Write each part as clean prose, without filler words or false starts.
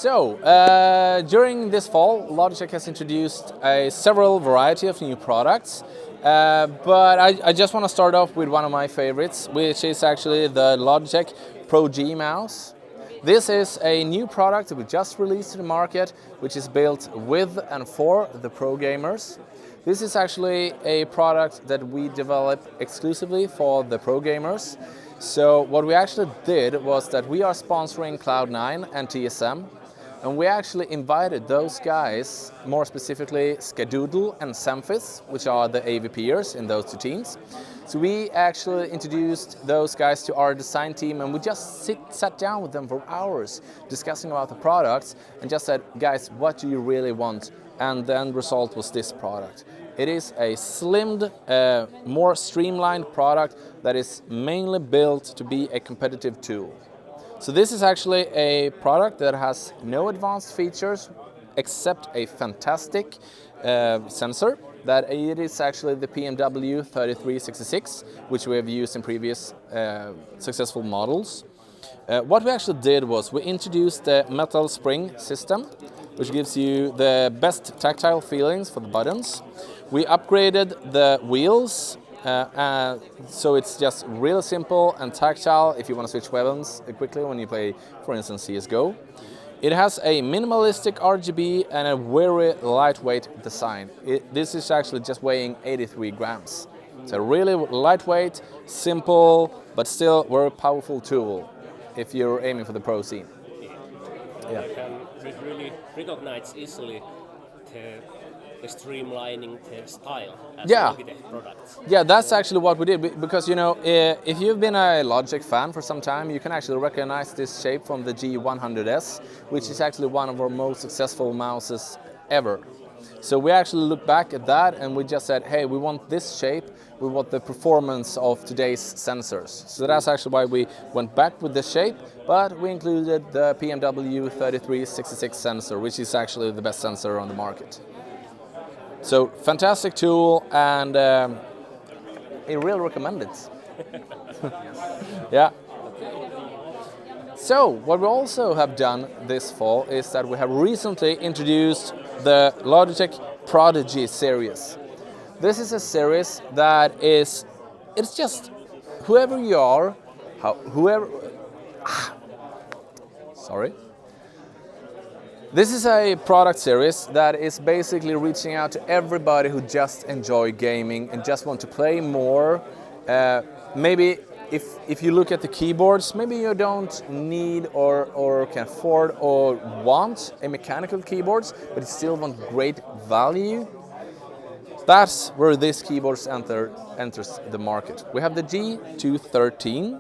During this fall, Logitech has introduced several variety of new products, but I just want to start off with one of my favorites, which is actually the Logitech Pro G mouse. This is a new product that we just released to the market, which is built with and for the pro gamers. This is actually a product that we developed exclusively for the pro gamers. So what we actually did was that we are sponsoring Cloud9 and TSM, and we actually invited those guys, more specifically Skadoodle and Semphis, which are the AVPers in those two teams. So we actually introduced those guys to our design team, and we just sat down with them for hours discussing about the products and just said, guys, what do you really want? And the end result was this product. It is a slimmed, more streamlined product that is mainly built to be a competitive tool. So this is actually a product that has no advanced features except a fantastic sensor. That it is actually the BMW 3366, which we have used in previous successful models. What we actually did was we introduced the metal spring system, which gives you the best tactile feelings for the buttons. We upgraded the wheels, so it's just real simple and tactile if you want to switch weapons quickly when you play, for instance, CSGO. It has a minimalistic RGB and a very lightweight design. This is actually just weighing 83 grams. It's a really lightweight, simple, but still very powerful tool if you're aiming for the pro scene. Yeah. You can really recognize easily the streamlining the style as Logitech products. Yeah, that's actually what we did, because you know, if you've been a Logitech fan for some time, you can actually recognize this shape from the G100S, which is actually one of our most successful mouses ever. So we actually looked back at that and we just said, hey, we want this shape, we want the performance of today's sensors. So that's actually why we went back with this shape, but we included the BMW 3366 sensor, which is actually the best sensor on the market. So fantastic tool, and I really recommend it. Yeah. So what we also have done this fall is that we have recently introduced the Logitech Prodigy series. This is a series that it's just whoever you are, sorry. This is a product series that is basically reaching out to everybody who just enjoy gaming and just want to play more. Maybe if you look at the keyboards, maybe you don't need or can afford or want a mechanical keyboards, but you still want great value. That's where this keyboards enters the market. We have the G213,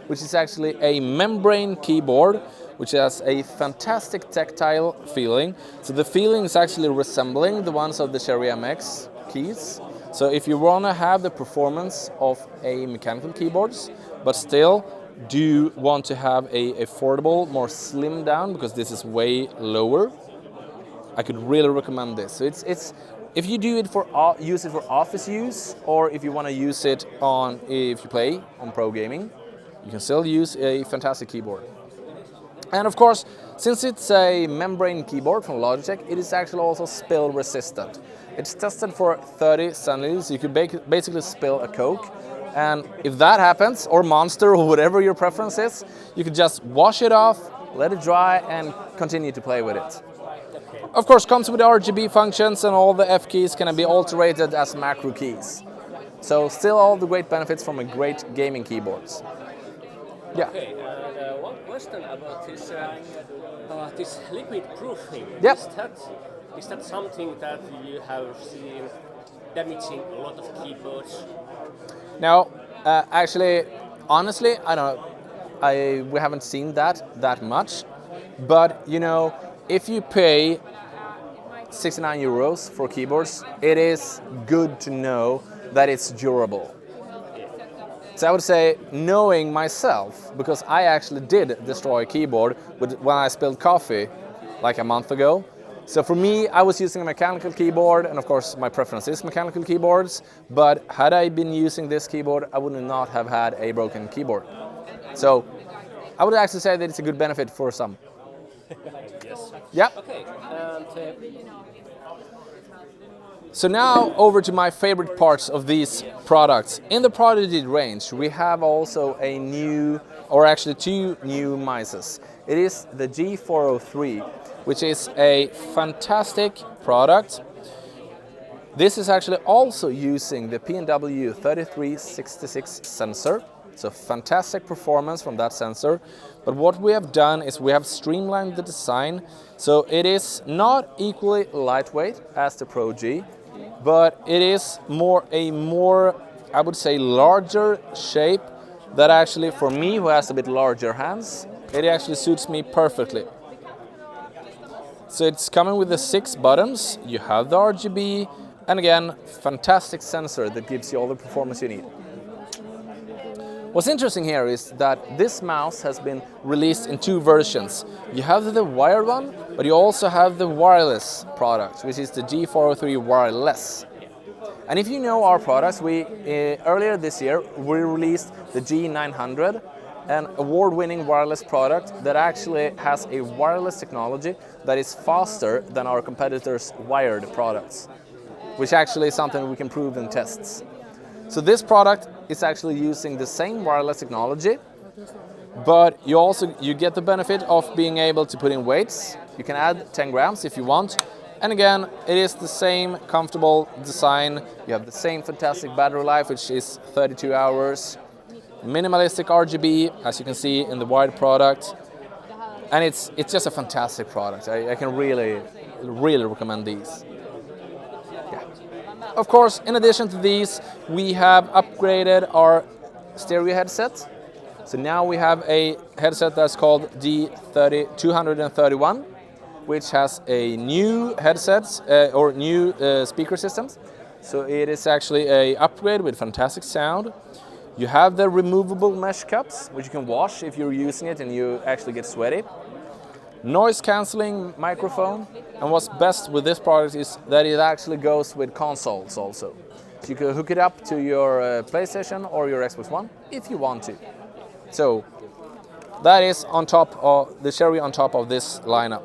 which is actually a membrane keyboard, which has a fantastic tactile feeling. So the feeling is actually resembling the ones of the Cherry MX keys. So if you want to have the performance of a mechanical keyboards, but still do want to have a affordable, more slimmed down, because this is way lower, I could really recommend this. So it's if you do it use it for office use, or if you want to use it if you play on pro gaming, you can still use a fantastic keyboard. And of course, since it's a membrane keyboard from Logitech, it is actually also spill resistant. It's tested for 30 centiliters. You could basically spill a Coke, and if that happens, or Monster, or whatever your preference is, you could just wash it off, let it dry, and continue to play with it. Of course, comes with RGB functions, and all the F keys can be alterated as macro keys. So still all the great benefits from a great gaming keyboards. Yeah. Okay, one question about this liquid proofing. Yep. Is that something that you have seen damaging a lot of keyboards? No, actually, honestly, I don't know. We haven't seen that much. But you know, if you pay 69 euros for keyboards, it is good to know that it's durable. So I would say, knowing myself, because I actually did destroy a keyboard when I spilled coffee like a month ago. So for me, I was using a mechanical keyboard, and of course my preference is mechanical keyboards, but had I been using this keyboard, I would not have had a broken keyboard. So I would actually say that it's a good benefit for some. Yeah. Okay, and So now over to my favorite parts of these products. In the Prodigy range, we have also a new, or actually two new mices. It is the G403, which is a fantastic product. This is actually also using the P&W 3366 sensor. So fantastic performance from that sensor. But what we have done is we have streamlined the design. So it is not equally lightweight as the Pro G, but it is a more, I would say, larger shape that actually, for me, who has a bit larger hands, it actually suits me perfectly. So it's coming with the 6 buttons, you have the RGB, and again, fantastic sensor that gives you all the performance you need. What's interesting here is that this mouse has been released in 2 versions. You have the wired one, but you also have the wireless product, which is the G403 wireless. And if you know our products, earlier this year we released the G900, an award-winning wireless product that actually has a wireless technology that is faster than our competitors' wired products, which actually is something we can prove in tests. So this product is actually using the same wireless technology, but you get the benefit of being able to put in weights. You can add 10 grams if you want. And again, it is the same comfortable design. You have the same fantastic battery life, which is 32 hours. Minimalistic RGB, as you can see in the wired product. And it's just a fantastic product. I can really recommend these. Of course, in addition to these, we have upgraded our stereo headset. So now we have a headset that's called G231, which has a new headset or new speaker systems. So it is actually an upgrade with fantastic sound. You have the removable mesh cups, which you can wash if you're using it and you actually get sweaty. Noise cancelling microphone, and what's best with this product is that it actually goes with consoles also. So you can hook it up to your PlayStation or your Xbox One if you want to. So that is on top of the cherry on top of this lineup.